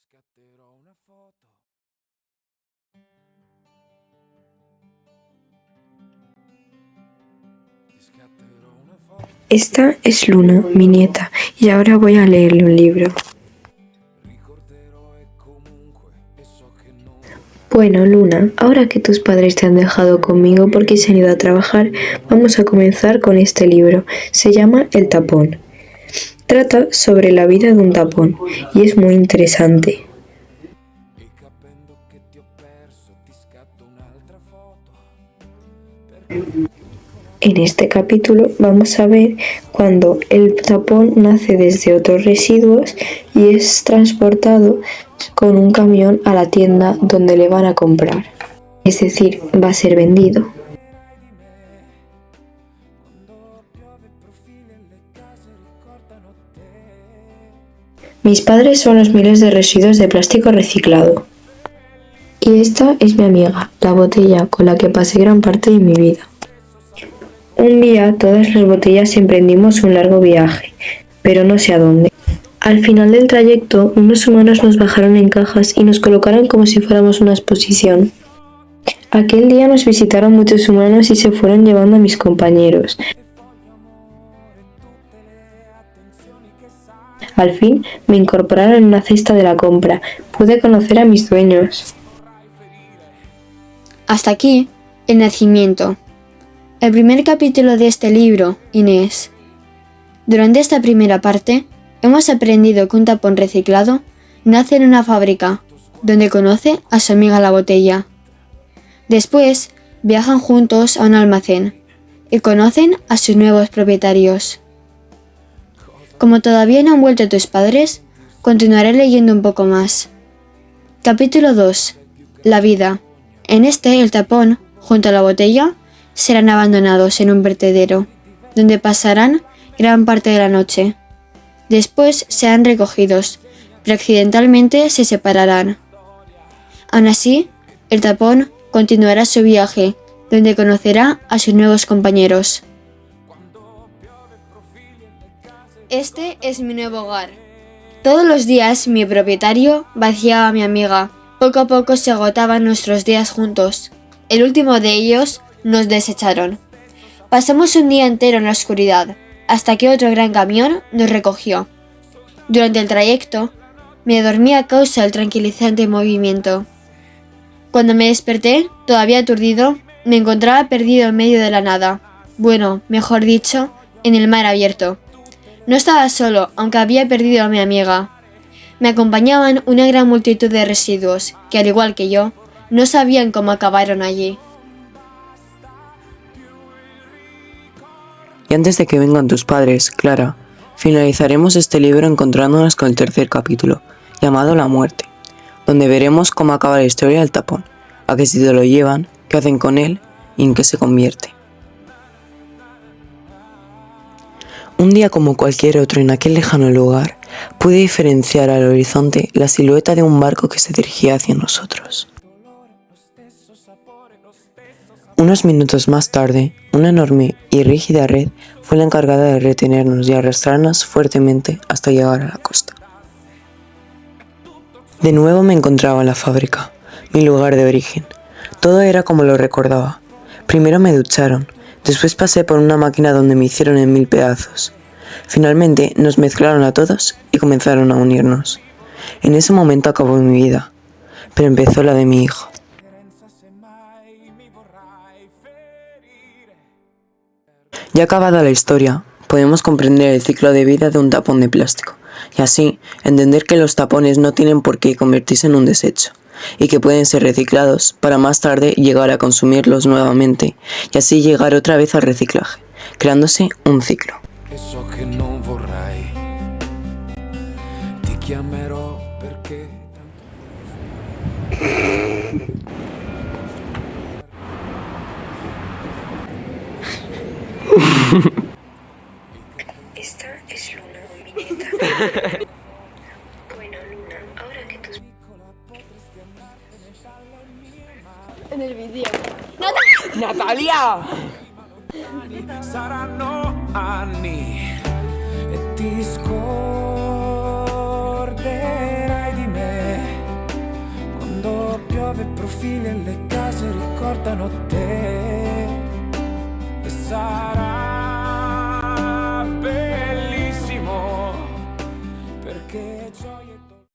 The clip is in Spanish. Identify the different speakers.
Speaker 1: scatterò una foto. Ti scatterò una foto.
Speaker 2: Esta es Luna, mi nieta, y ahora voy a leerle un libro.
Speaker 1: Ricorderò e comunque e so che non.
Speaker 2: Bueno, Luna, ahora que tus padres te han dejado conmigo porque se han ido a trabajar, vamos a comenzar con este libro. Se llama El tapón. Trata sobre la vida de un tapón y es muy interesante.
Speaker 1: E capendo che ti ho perso ti scatto un'altra foto.
Speaker 2: En este capítulo vamos a ver cuando el tapón nace desde otros residuos y es transportado con un camión a la tienda donde le van a comprar. Es decir, va a ser vendido.
Speaker 1: Quando piove profili e le case ricordano te.
Speaker 2: Mis padres son los miles de residuos de plástico reciclado. Y esta es mi amiga, la botella con la que pasé gran parte de mi vida. Un día todas las botellas emprendimos un largo viaje, pero no sé a dónde. Al final del trayecto, unos humanos nos bajaron en cajas y nos colocaron como si fuéramos una exposición. Aquel día nos visitaron muchos humanos y se fueron llevando a mis compañeros. Al fin me incorporaron en una cesta de la compra. Pude conocer a mis dueños.
Speaker 3: Hasta aquí, el nacimiento. El primer capítulo de este libro, Inés. Durante esta primera parte, hemos aprendido que un tapón reciclado nace en una fábrica, donde conoce a su amiga la botella. Después, viajan juntos a un almacén y conocen a sus nuevos propietarios. Como todavía no han vuelto tus padres, continuaré leyendo un poco más. Capítulo 2. La vida. En este, el tapón, junto a la botella, serán abandonados en un vertedero, donde pasarán gran parte de la noche. Después serán recogidos, pero accidentalmente se separarán. Aún así, el tapón continuará su viaje, donde conocerá a sus nuevos compañeros. Este es mi nuevo hogar. Todos los días mi propietario vaciaba a mi amiga. Poco a poco se agotaban nuestros días juntos. El último de ellos nos desecharon. Pasamos un día entero en la oscuridad, hasta que otro gran camión nos recogió. Durante el trayecto, me dormí a causa del tranquilizante movimiento. Cuando me desperté, todavía aturdido, me encontraba perdido en medio de la nada. Bueno, mejor dicho, en el mar abierto. No estaba solo, aunque había perdido a mi amiga. Me acompañaban una gran multitud de residuos, que al igual que yo, no sabían cómo acabaron allí.
Speaker 4: Y antes de que vengan tus padres, Clara, finalizaremos este libro encontrándonos con el tercer capítulo, llamado La muerte, donde veremos cómo acaba la historia del tapón, a qué sitio lo llevan, qué hacen con él y en qué se convierte. Un día como cualquier otro en aquel lejano lugar, pude diferenciar al horizonte la silueta de un barco que se dirigía hacia nosotros. Unos minutos más tarde, una enorme y rígida red fue la encargada de retenernos y arrastrarnos fuertemente hasta llegar a la costa. De nuevo me encontraba en la fábrica, mi lugar de origen. Todo era como lo recordaba. Primero me ducharon, después pasé por una máquina donde me hicieron en 1000 pedazos. Finalmente nos mezclaron a todos y comenzaron a unirnos. En ese momento acabó mi vida, pero empezó la de mi hijo. Ya acabada la historia, podemos comprender el ciclo de vida de un tapón de plástico, y así entender que los tapones no tienen por qué convertirse en un desecho, y que pueden ser reciclados para más tarde llegar a consumirlos nuevamente, y así llegar otra vez al reciclaje, creándose un ciclo.
Speaker 1: E so che non vorrai. Ti chiamerò perché
Speaker 2: Esta es Luna, mi nieta. Bueno, Luna, ahora que tus...
Speaker 3: En el vídeo.
Speaker 4: ¡Natalia!
Speaker 1: saranno anni e ti scorderai di me. piove, profili e le case ricordano te.